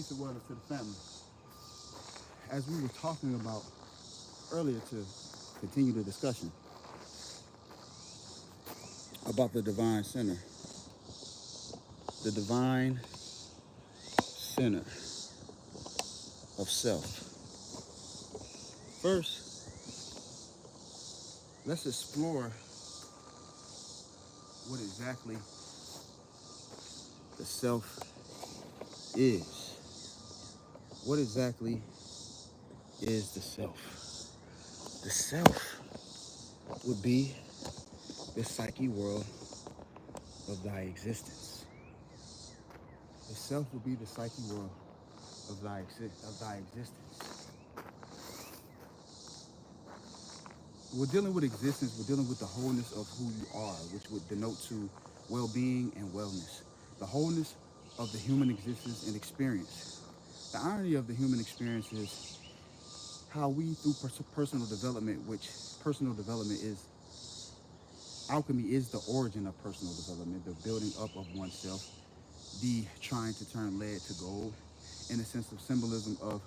Peace and wellness to the family. As we were talking about earlier to continue the discussion about the divine center, the divine center of self. First, let's explore what exactly the self is. What exactly is the self? The self would be the psyche world of thy existence. The self would be the psyche world of thy existence. We're dealing with existence, we're dealing with the wholeness of who you are, which would denote to well-being and wellness. The wholeness of the human existence and experience. The irony of the human experience is how we, through personal development, which personal development is, alchemy is the origin of personal development, the building up of oneself, the trying to turn lead to gold, in a sense of symbolism of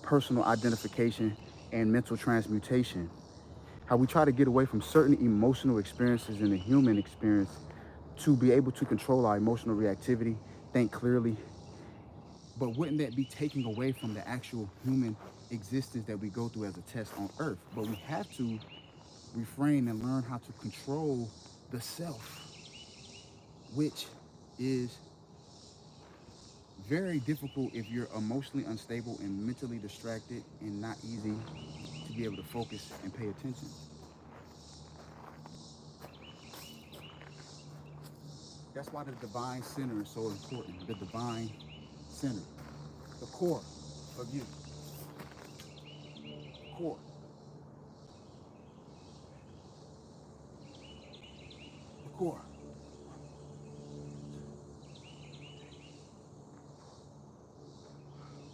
personal identification and mental transmutation. How we try to get away from certain emotional experiences in the human experience to be able to control our emotional reactivity, think clearly. But wouldn't that be taking away from the actual human existence that we go through as a test on earth? But we have to refrain and learn how to control the self, which is very difficult if you're emotionally unstable and mentally distracted and not easy to be able to focus and pay attention. That's why the divine center is so important. The divine center, the core of you, core, the core,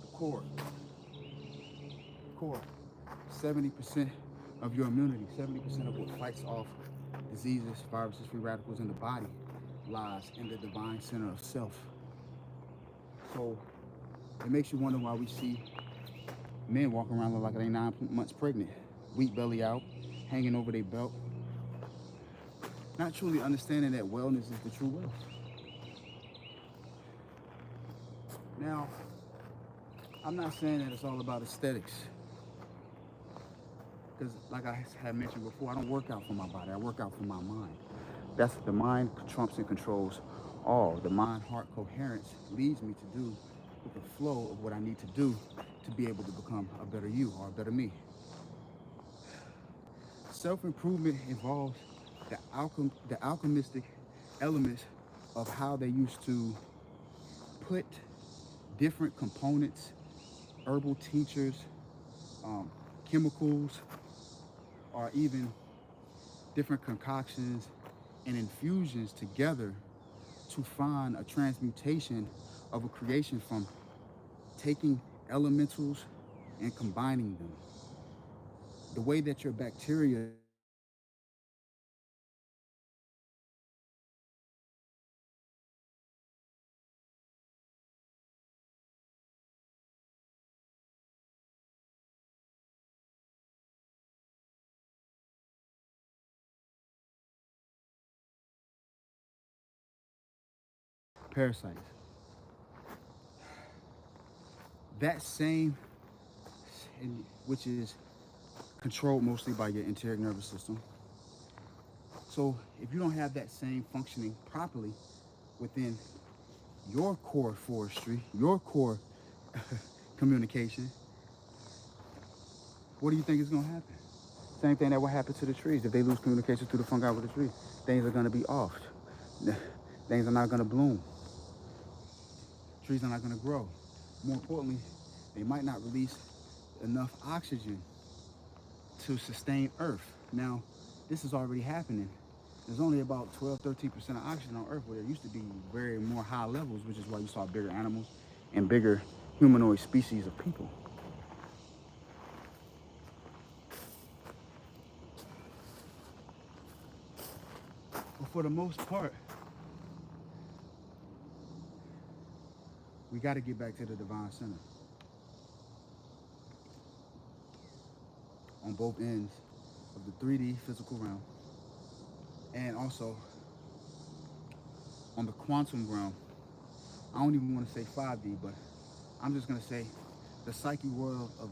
the core, core. 70% of your immunity, 70% of what fights off diseases, viruses, free radicals in the body lies in the divine center of self. So it makes you wonder why we see men walking around like they're 9 months pregnant, weak belly out, hanging over their belt, not truly understanding that wellness is the true wealth. Now, I'm not saying that it's all about aesthetics, because like I had mentioned before, I don't work out for my body, I work out for my mind. That's the mind trumps and controls all. The mind-heart coherence leads me to do with the flow of what I need to do to be able to become a better you or a better me. Self-improvement involves the alchemistic elements of how they used to put different components, herbal tinctures, chemicals, or even different concoctions and infusions together to find a transmutation of a creation from taking elementals and combining them. The way that your bacteria parasites, that same, which is controlled mostly by your enteric nervous system. So if you don't have that same functioning properly within your core forestry, your core communication, what do you think is going to happen? Same thing that will happen to the trees. If they lose communication through the fungi with the tree, things are going to be off. Things are not going to bloom. Trees are not going to grow. More importantly, they might not release enough oxygen to sustain Earth. Now, this is already happening. There's only about 12-13% of oxygen on Earth, where there used to be very more high levels, which is why you saw bigger animals and bigger humanoid species of people. But for the most part, We got to get back to the divine center on both ends of the 3D physical realm, and also on the quantum realm. I don't even want to say 5D, but I'm just going to say the psyche world of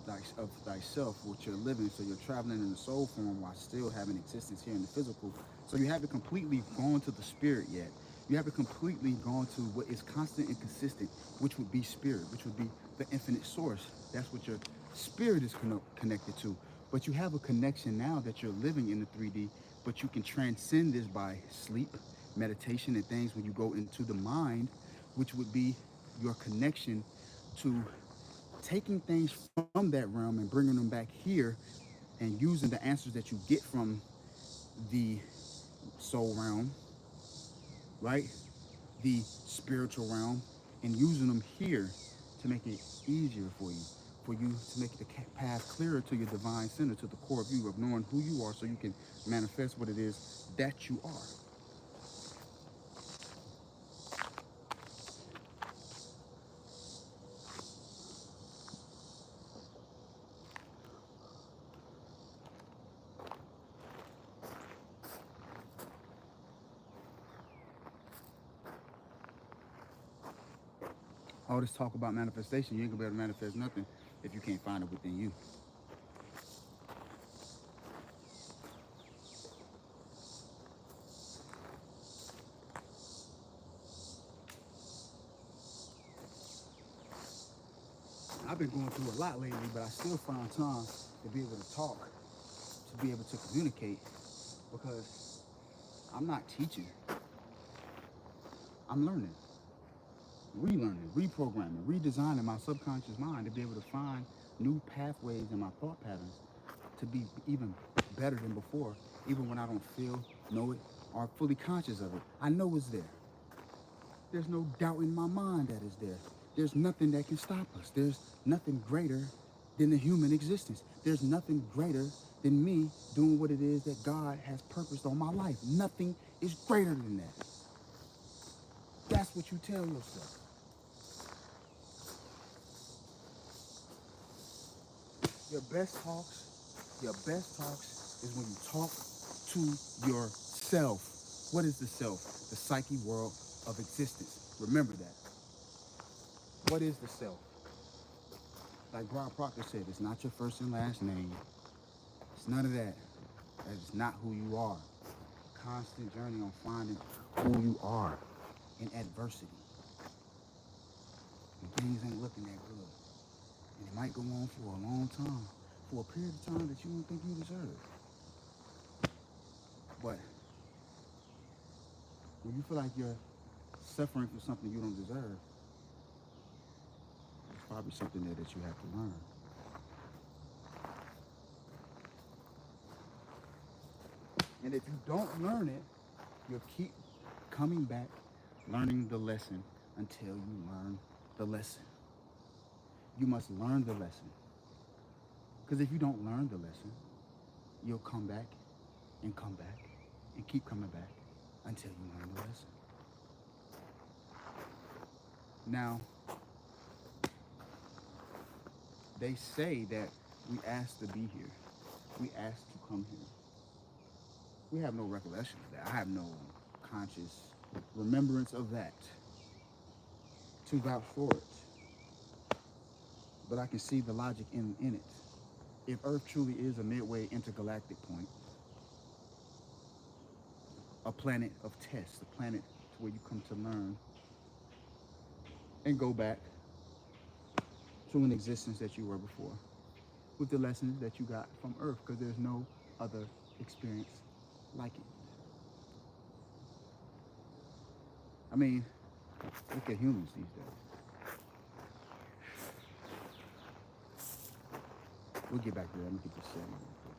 thyself, which you're living. So you're traveling in the soul form while still having existence here in the physical. So you haven't completely gone to the spirit yet. You haven't completely gone to what is constant and consistent, which would be spirit, which would be the infinite source. That's what your spirit is connected to. But you have a connection now that you're living in the 3D, but you can transcend this by sleep, meditation, and things when you go into the mind, which would be your connection to taking things from that realm and bringing them back here and using the answers that you get from the soul realm, right? The spiritual realm, and using them here to make it easier for you to make the path clearer to your divine center, to the core of you, of knowing who you are so you can manifest what it is that you are. All this talk about manifestation, you ain't gonna be able to manifest nothing if you can't find it within you. I've been going through a lot lately, but I still find time to be able to talk, to be able to communicate, because I'm not teaching. I'm learning, relearning, reprogramming, redesigning my subconscious mind to be able to find new pathways in my thought patterns to be even better than before, even when I don't feel, know it, or fully conscious of it. I know it's there. There's no doubt in my mind that it's there. There's nothing that can stop us. There's nothing greater than the human existence. There's nothing greater than me doing what it is that God has purposed on my life. Nothing is greater than that. That's what you tell yourself. Your best talks is when you talk to yourself. What is the self? The psyche world of existence. Remember that. What is the self? Like Rob Proctor said, it's not your first and last name. It's none of that. That is not who you are. Constant journey on finding who you are in adversity. When things ain't looking that good. And it might go on for a long time, for a period of time that you don't think you deserve. But when you feel like you're suffering for something you don't deserve, there's probably something there that you have to learn. And if you don't learn it, you'll keep coming back, learning the lesson until you learn the lesson. You must learn the lesson. Because if you don't learn the lesson, you'll come back and keep coming back until you learn the lesson. Now, they say that we asked to be here. We asked to come here. We have no recollection of that. I have no conscious remembrance of that to vouch for it. But I can see the logic in it. If Earth truly is a midway intergalactic point, a planet of tests, a planet where you come to learn and go back to an existence that you were before with the lessons that you got from Earth, because there's no other experience like it. I mean, look at humans these days. We'll get back to that. Let me get this setting real quick.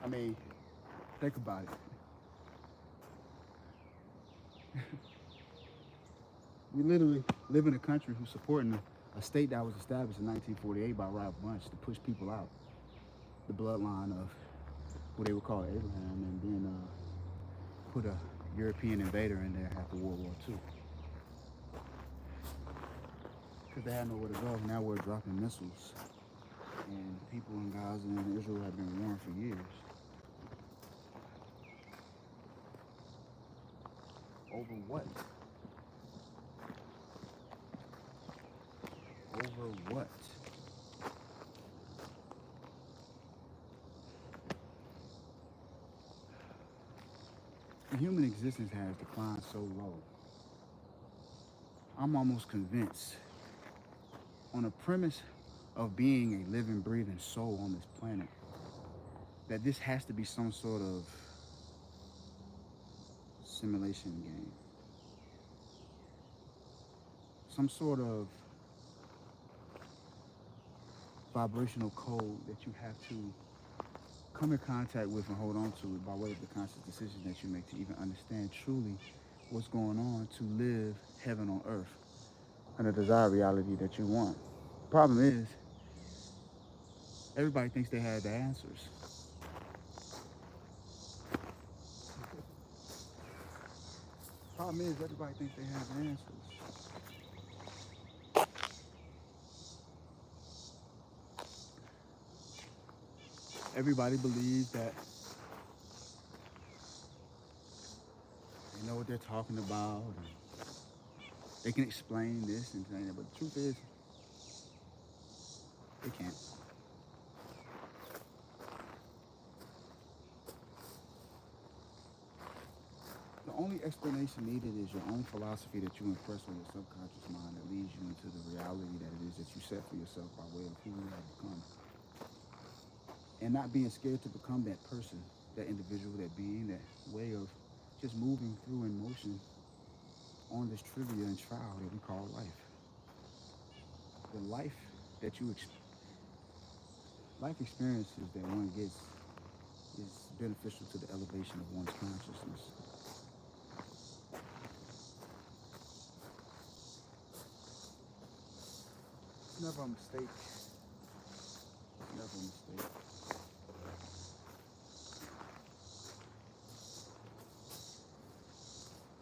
I mean, think about it. We literally live in a country who's supporting a state that was established in 1948 by Rob Bunch to push people out the bloodline of who they would call Abraham, and then put a European invader in there after World War II. Because they had nowhere to go. Now we're dropping missiles, and people in Gaza and Israel have been warned for years. Over what? Over what? The human existence has declined so low. I'm almost convinced, on a premise of being a living, breathing soul on this planet, that this has to be some sort of simulation game. Some sort of vibrational code that you have to come in contact with and hold on to by way of the conscious decision that you make to even understand truly what's going on to live heaven on earth and the desired reality that you want. Problem is, everybody thinks they have the answers. Problem is, everybody thinks they have the answers. Everybody believes that they know what they're talking about, and they can explain this and that, but the truth is, they can't. The only explanation needed is your own philosophy that you impress on your subconscious mind that leads you into the reality that it is that you set for yourself by way of who you have become. And not being scared to become that person, that individual, that being, that way of just moving through in motion on this trivia and trial that we call life. The life that you life experiences that one gets is beneficial to the elevation of one's consciousness. It's never a mistake. It's never a mistake.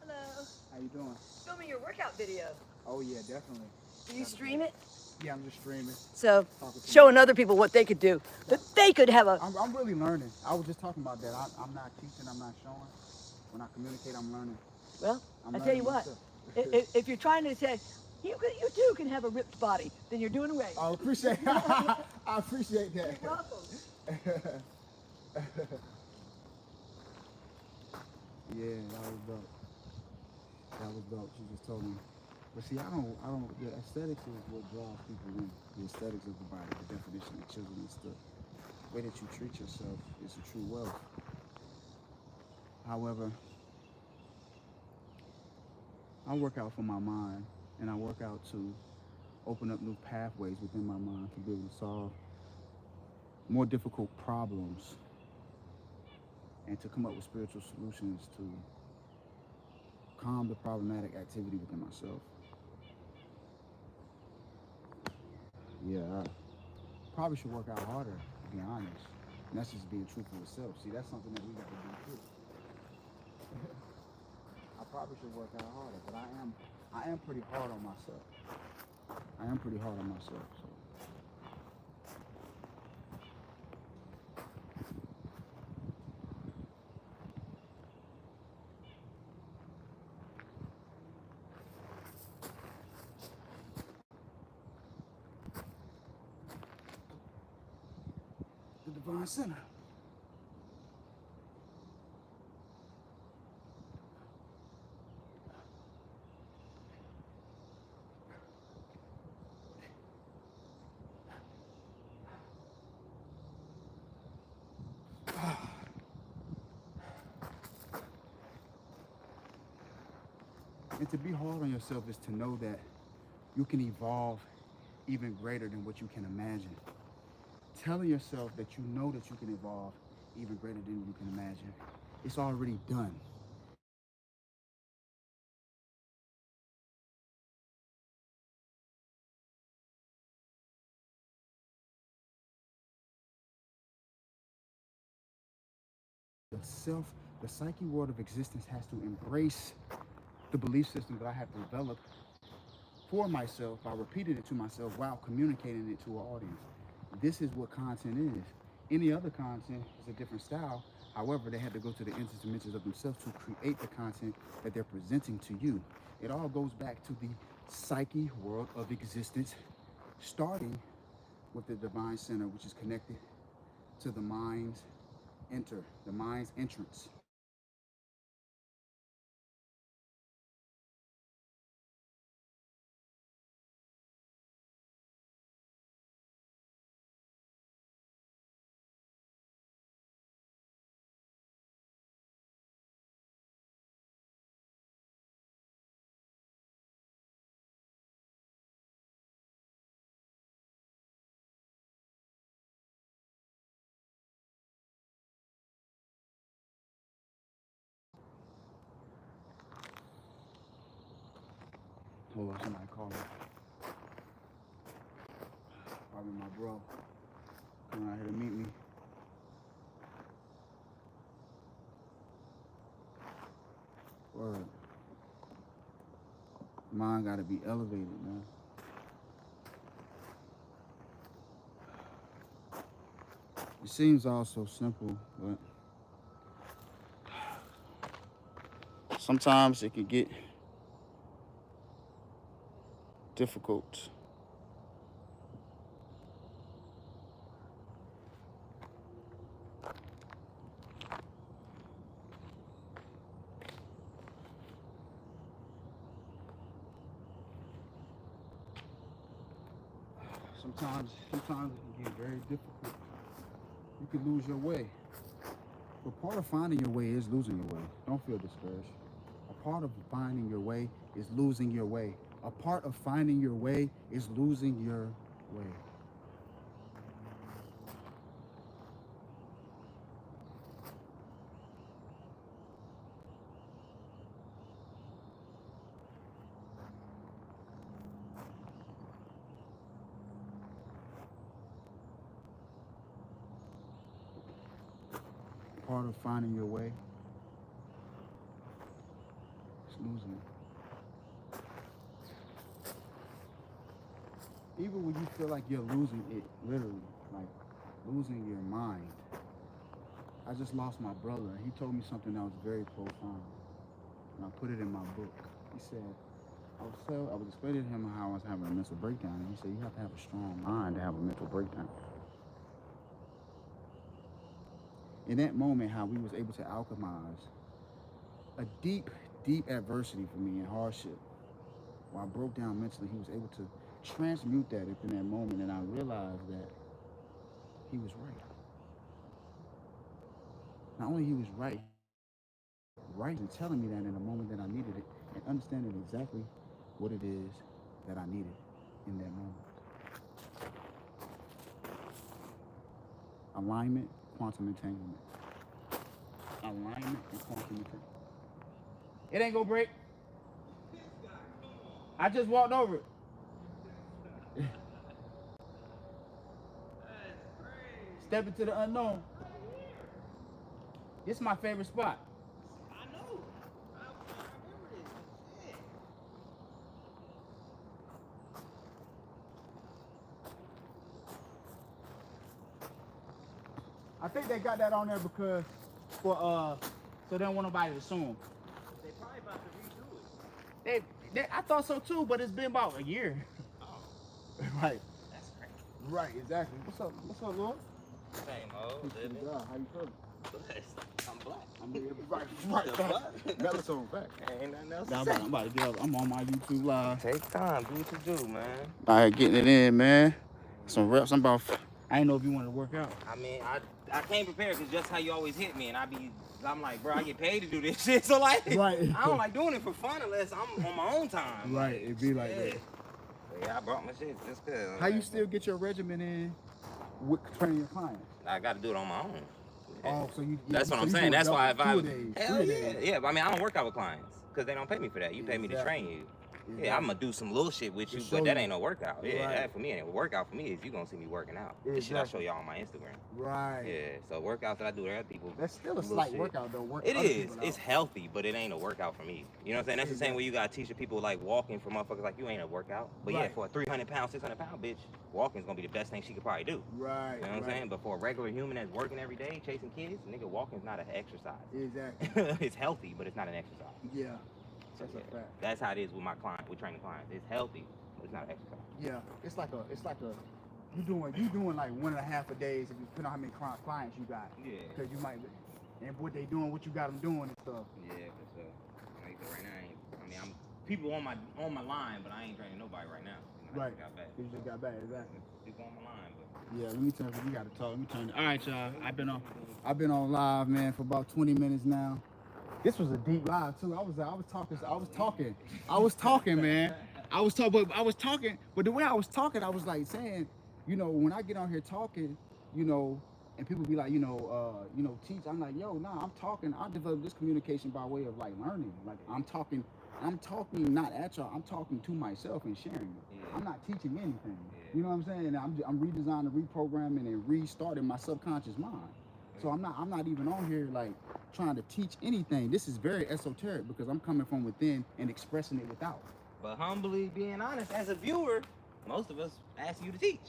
Hello. How you doing? Filming your workout video. Oh yeah, definitely. Do you stream it? Yeah, I'm just streaming. So, showing other people what they could do. That they could have a... I'm really learning. I was just talking about that. I'm not teaching, I'm not showing. When I communicate, I'm learning. Well, I tell you what, if you're trying to say, you too can have a ripped body, then you're doing away. I appreciate I appreciate that. You're welcome. Yeah, that was dope. That was dope. She just told me. But see, I don't, the aesthetics is what draws people in. The aesthetics of the body, the definition of children, is the way that you treat yourself is a true wealth. However, I work out for my mind, and I work out to open up new pathways within my mind to be able to solve more difficult problems and to come up with spiritual solutions to calm the problematic activity within myself. Yeah, I probably should work out harder, to be honest. And that's just being truthful with self. See, that's something that we got to do too. I probably should work out harder, but I am pretty hard on myself. I am pretty hard on myself. So. The Divine Center. And to be hard on yourself is to know that you can evolve even greater than what you can imagine. Telling yourself that you know that you can evolve even greater than you can imagine, it's already done. the psyche world of existence has to embrace the belief system that I have developed for myself by repeating it to myself while communicating it to an audience. This is what content is. Any other content is a different style. However, they had to go to the ends and dimensions of themselves to create the content that they're presenting to you. It all goes back to the psyche world of existence, starting with the divine center, which is connected to the mind's the mind's entrance. Hold on, somebody call me. Probably my bro coming out here to meet me. Word. Mind gotta be elevated, man. It seems all so simple, but sometimes it can get difficult. Sometimes it can get very difficult. You could lose your way. But part of finding your way is losing your way. Don't feel discouraged. A part of finding your way is losing your way. A part of finding your way is losing your way. Part of finding your way is losing it. Even when you feel like you're losing it, literally, like losing your mind. I just lost my brother. He told me something that was very profound, and I put it in my book. He said, I was explaining to him how I was having a mental breakdown, and he said, you have to have a strong mind to have a mental breakdown. In that moment, how we was able to alchemize a deep, deep adversity for me and hardship. While I broke down mentally, he was able to transmute that in that moment, and I realized that he was right. Not only he was right and telling me that in a moment that I needed it, and understanding exactly what it is that I needed in that moment. Alignment, quantum entanglement. Alignment and quantum entanglement. It ain't gonna break. I just walked over it. Step into the unknown. This is my favorite spot. I know. I remember this. Shit. I think they got that on there because so they don't want nobody to assume. They probably about to redo it. I thought so too, but it's been about a year. Oh, Right. that's crazy. Right, exactly. What's up, Lord? Same old, Good living. job. How you feeling? Blessed. I'm black. Right. The fuck? Melatonin fact. Ain't nothing else Now, to say. I'm about to get up. I'm on my YouTube live. Take time. Do what you do, man. All right, getting it in, man. Some reps. I didn't know if you wanted to work out. I mean, I came prepared because just how you always hit me, and I'm like, bro, I get paid to do this shit, so like, Right. I don't like doing it for fun unless I'm on my own time. Right, it'd be like that. But yeah, I brought my shit just cause. How you still get your regimen in with training your clients? I got to do it on my own. Oh, so you. That's what so I'm you saying. do That's why if I. 2 days, Hell 3 yeah, days. yeah. But I mean, I don't work out with clients because they don't pay me for that. You pay me to Exactly. train you. Yeah, I'm gonna do some little shit with you, show but that you. ain't no workout. Yeah, Right. that for me ain't a workout. For me is you gonna see me working out. The shit I show y'all on my Instagram. Right. Yeah, so workouts that I do with other people. That's still a little slight shit. workout though. It other is. people It's out. healthy, but it ain't a workout for me. You know what I'm saying? That's the same way you gotta teach the people like walking for motherfuckers like you ain't a workout. But yeah, Right. for a 300-pound, 600-pound bitch, walking's gonna be the best thing she could probably do. Right. You know what I'm saying? But for a regular human that's working every day, chasing kids, nigga, walking's not an exercise. Exactly. It's healthy, but it's not an exercise. Yeah. So, That's a fact. That's how it is with my client, with training clients. It's healthy, but it's not an exercise. Yeah. It's like a you doing like 1.5 a days if you put on how many clients you got. Yeah. Because you might, and what they doing, what you got them doing and stuff. Yeah, for sure. Like right now, I'm people on my line, but I ain't training nobody right now. You know, Right. I got back. You just got back, exactly. People on my line, but Yeah, let me turn. We gotta talk. Let me turn. All right, y'all. I've been on live, man, for about 20 minutes now. This was a deep live too. I was talking, man. I was talking, but the way I was talking, I was like saying, you know, when I get on here talking, you know, and people be like, teach. I'm like, yo, nah, I'm talking. I developed this communication by way of like learning. Like I'm talking not at y'all. I'm talking to myself and sharing it. Yeah. I'm not teaching anything. Yeah. You know what I'm saying? And I'm redesigning, reprogramming, and restarting my subconscious mind. So I'm not even on here like trying to teach anything. This is very esoteric because I'm coming from within and expressing it without. But humbly being honest, as a viewer, most of us ask you to teach.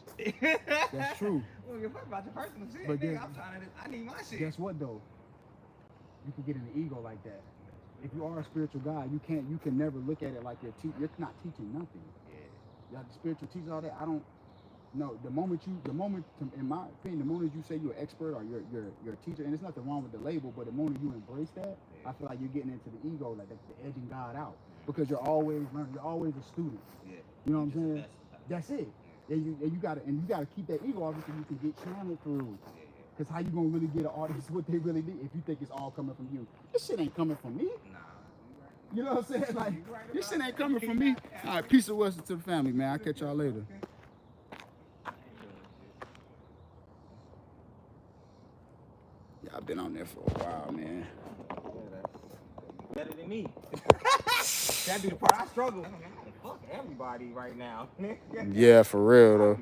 That's true. We don't give a fuck about your personal shit. But Nigga, I need my shit. Guess what though? You can get in the ego like that. If you are a spiritual guy, you can never look at it like you're not teaching nothing. Yeah. Like the spiritual teachers, all that. I don't. No, in my opinion, the moment you say you're an expert or you're a teacher, and there's nothing wrong with the label, but the moment you embrace that, I feel like you're getting into the ego, like the edging God out, because you're always learning, you're always a student. Yeah. You know what I'm saying? That's it. And you gotta keep that ego off so you can get channeled through. Because how you gonna really get an audience what they really need if you think it's all coming from you? This shit ain't coming from me. Nah. You know what I'm saying? Like this shit ain't coming from me. All right, peace of wisdom to the family, man. I'll catch y'all later. Yeah, I've been on there for a while, man. Better than me. That be the part I struggle. Fuck everybody right now. Yeah, for real though.